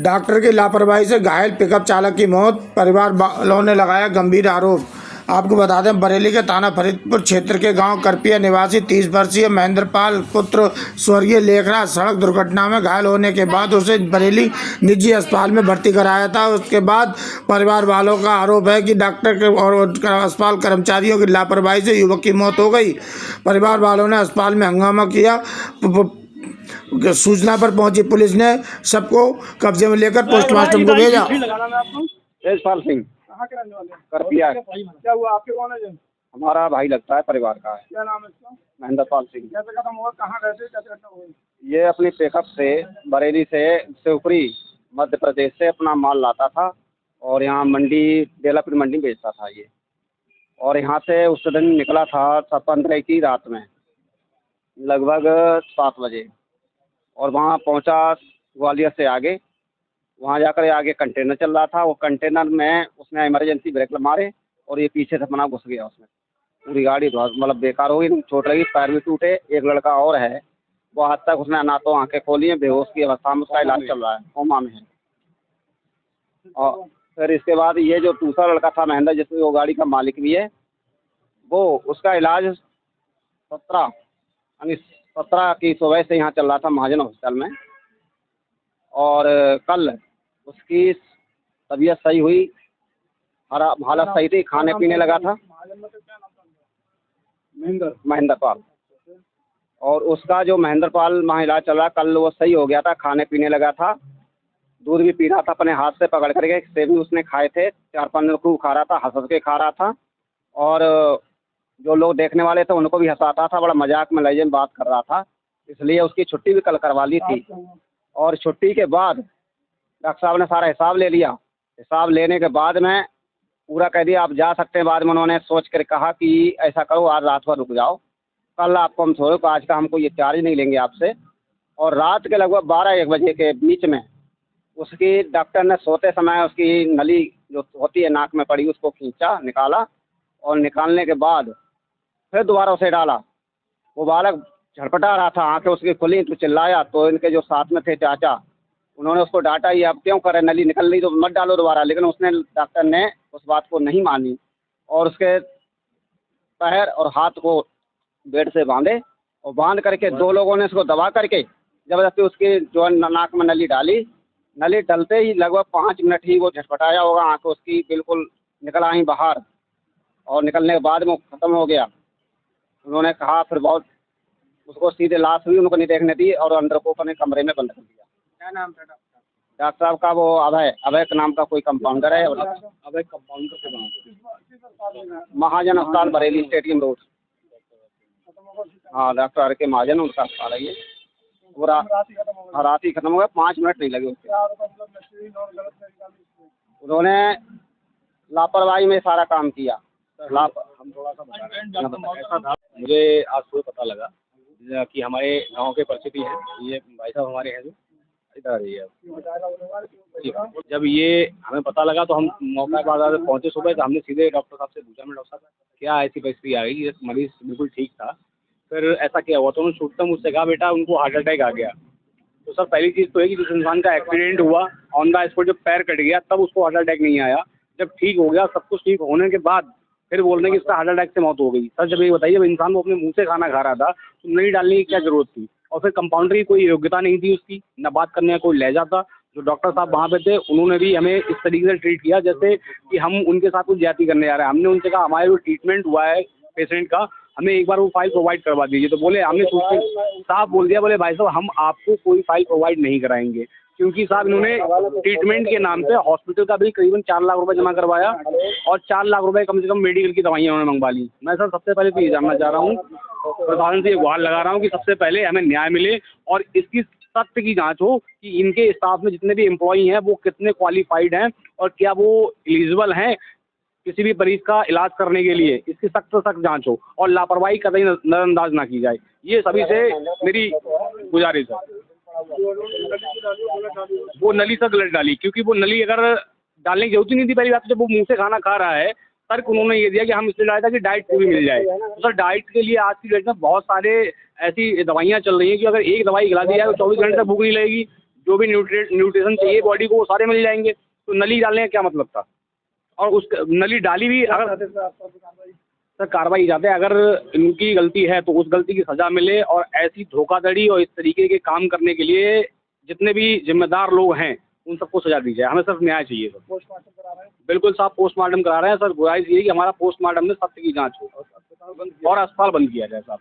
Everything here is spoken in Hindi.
डॉक्टर की लापरवाही से घायल पिकअप चालक की मौत, परिवार वालों ने लगाया गंभीर आरोप। आपको बता दें, बरेली के थाना फरीदपुर क्षेत्र के गांव करपिया निवासी 30 वर्षीय महेंद्र पाल पुत्र स्वर्गीय लेखराज सड़क दुर्घटना में घायल होने के बाद उसे बरेली निजी अस्पताल में भर्ती कराया था। उसके बाद परिवार वालों का आरोप है कि डॉक्टर के और अस्पताल कर्मचारियों की लापरवाही से युवक की मौत हो गई। परिवार वालों ने अस्पताल में हंगामा किया। सूचना पर पहुंची पुलिस ने सबको कब्जे में लेकर पोस्टमार्टम को भेजा। तेजपाल सिंह कहाँ के रहने वाले हैं? करपिया क्या हुआ? आपके कौन है जो? हमारा भाई लगता है, परिवार का है। क्या नाम है इसका? महेंद्र पाल सिंह। कैसे खत्म हुआ? कहाँ रहते? कैसे घटना हुई? ये अपनी पिकअप से बरेली से शिवपुरी मध्य प्रदेश से अपना माल लाता था और यहाँ मंडी बेलापुर मंडी बेचता था ये। और यहाँ से उस दिन निकला था 15 की रात में लगभग 7 बजे और वहाँ पहुँचा ग्वालियर से आगे। वहाँ जाकर आगे कंटेनर चल रहा था। वो कंटेनर में उसने इमरजेंसी ब्रेक मारे और ये पीछे से अपना घुस गया उसमें। पूरी गाड़ी मतलब बेकार हो गई, चोट लगी, पैर भी टूटे। एक लड़का और है, वो आज तक उसने ना तो आंखें खोली हैं, बेहोश की अवस्था में उसका इलाज चल रहा है, कोमा में है। और फिर इसके बाद ये जो दूसरा लड़का था महेंद्र, जिसमें वो गाड़ी का मालिक भी है, वो उसका इलाज 17 की सुबह से यहाँ चल रहा था महाजन हॉस्पिटल में। और कल उसकी तबीयत सही हुई, हालत सही थी, खाने पीने लगा था। महेंद्र पाल। और उसका जो महेंद्र पाल वहाँ इलाज चल रहा, कल वो सही हो गया था, खाने पीने लगा था, दूध भी पी रहा था अपने हाथ से पकड़ करके। सेब भी उसने खाए थे, 4-5 दिन खूब खा रहा था, हंस के खा रहा था। और जो लोग देखने वाले थे उनको भी हंसाता था, बड़ा मजाक में लहजे में बात कर रहा था। इसलिए उसकी छुट्टी भी कल करवा ली थी। और छुट्टी के बाद डॉक्टर साहब ने सारा हिसाब ले लिया। हिसाब लेने के बाद में पूरा कह दिया आप जा सकते हैं। बाद में उन्होंने सोच कर कहा कि ऐसा करो, आज रात भर रुक जाओ, कल आपको हम छोड़ो, आज का हमको ये चार्ज नहीं लेंगे आपसे। और रात के लगभग 12-1 बजे के बीच में उसकी डॉक्टर ने सोते समय उसकी नली जो होती है नाक में पड़ी, उसको खींचा, निकाला। और निकालने के बाद फिर दोबारा उसे डाला। वो बालक झड़पटा रहा था, आंखें उसकी खुली तो चिल्लाया। तो इनके जो साथ में थे चाचा, उन्होंने उसको डांटा, ये अब क्यों करे, नली निकल रही तो मत डालो दोबारा। लेकिन उसने, डॉक्टर ने उस बात को नहीं मानी और उसके पैर और हाथ को बेड से बांधे। और बांध करके 2 लोगों ने उसको दबा करके जबरदस्ती उसकी जो नाक में नली डाली। नली डलते ही लगभग 5 मिनट ही वो झटपटाया होगा, आंखें उसकी बिल्कुल निकल आई बाहर। और निकलने के बाद में ख़त्म हो गया। उन्होंने कहा फिर बहुत उसको सीधे लाश हुई, उनको नहीं देखने दी और अंदर को अपने कमरे में बंद कर दिया। क्या नाम था डॉक्टर साहब का? वो अभय के नाम का कोई कंपाउंडर है। अभय कंपाउंडर के नाम महाजन अस्पताल बरेली स्टेडियम रोड। हाँ, डॉक्टर आर के महाजन उनका अस्पताल है ये। वो रात ही खत्म हो गया, 5 मिनट नहीं लगे उसके। उन्होंने लापरवाही में सारा काम किया। हम थोड़ा सा ऐसा था, मुझे आज सुबह पता लगा कि हमारे गांव के परिस्थिति है। ये भाई साहब हमारे हैं जो इधर आ रही है। जब ये हमें पता लगा तो हम मौका पर पहुंचे सुबह, तो हमने सीधे डॉक्टर साहब से पूछा, मैं डॉक्टर साहब क्या ऐसी परिस्थिति आ गई, मरीज बिल्कुल ठीक था, फिर ऐसा क्या हुआ? तो उन्होंने छूटता मुझसे कहा, बेटा उनको हार्ट अटैक आ गया। तो सर पहली चीज़ तो है कि जिस इंसान का एक्सीडेंट हुआ ऑन द स्पॉट, जब पैर कट गया तब उसको हार्ट अटैक नहीं आया। जब ठीक हो गया, सब कुछ ठीक होने के बाद फिर बोल रहे हैं कि इसका हार्ट अटैक से मौत हो गई। सर जब ये बताइए, अब इंसान को अपने मुंह से खाना खा रहा था तो नहीं डालने की क्या जरूरत थी? और फिर कंपाउंडर की कोई योग्यता नहीं थी उसकी, न बात करने का कोई लहजा था। जो डॉक्टर साहब वहाँ पे थे उन्होंने भी हमें इस तरीके से ट्रीट किया जैसे कि हम उनके साथ कुछ ज्यादती करने जा रहे हैं। हमने उनसे कहा हमारा जो ट्रीटमेंट हुआ है पेशेंट का, हमें एक बार वो फाइल प्रोवाइड करवा दीजिए। तो बोले, हमने साहब बोल दिया, बोले भाई साहब हम आपको कोई फाइल प्रोवाइड नहीं कराएंगे, क्योंकि साहब इन्होंने ट्रीटमेंट के नाम पे हॉस्पिटल का भी करीबन 4 लाख रुपए जमा करवाया और 4 लाख रुपए कम से कम मेडिकल की दवाइयाँ उन्होंने मंगवा ली। मैं सर सबसे पहले तो ये जानना चाह रहा हूँ, प्रशासन से ये गुहार लगा रहा हूँ कि सबसे पहले हमें न्याय मिले और इसकी सख्त की जांच हो कि इनके स्टाफ में जितने भी एम्प्लॉई हैं वो कितने क्वालिफाइड हैं और क्या वो एलिजिबल हैं किसी भी मरीज का इलाज करने के लिए। इसकी सख्त से सख्त जांच हो और लापरवाही कतई नजरअंदाज ना की जाए, ये सभी से मेरी गुजारिश है। वो नली से गलत डाली, क्योंकि वो नली अगर डालने की जरूरत ही नहीं थी। पहली बात तो जब वो मुंह से खाना खा रहा है, तर्क उन्होंने ये दिया कि हम इसलिए डाला था कि डाइट पूरी मिल जाए। तो सर डाइट के लिए आज की डेट में बहुत सारे ऐसी दवाइयाँ चल रही हैं कि अगर एक दवाई खिला दी जाए तो 24 घंटे तक भूख नहीं लगेगी। जो भी न्यूट्रिशन चाहिए बॉडी को वो सारे मिल जाएंगे। तो नली डालने का क्या मतलब था? और उस नली डाली भी अगर सर कार्रवाई चाहते हैं, अगर इनकी गलती है तो उस गलती की सज़ा मिले, और ऐसी धोखाधड़ी और इस तरीके के काम करने के लिए जितने भी जिम्मेदार लोग हैं उन सबको सज़ा दी जाए। हमें सिर्फ न्याय चाहिए सर। पोस्टमार्टम करा रहे हैं। बिल्कुल साहब, पोस्टमार्टम करा रहे हैं सर। गुजारिश ये है कि हमारा पोस्टमार्टम में सत्य की जांच हो और अस्पताल बंद किया जाए साहब।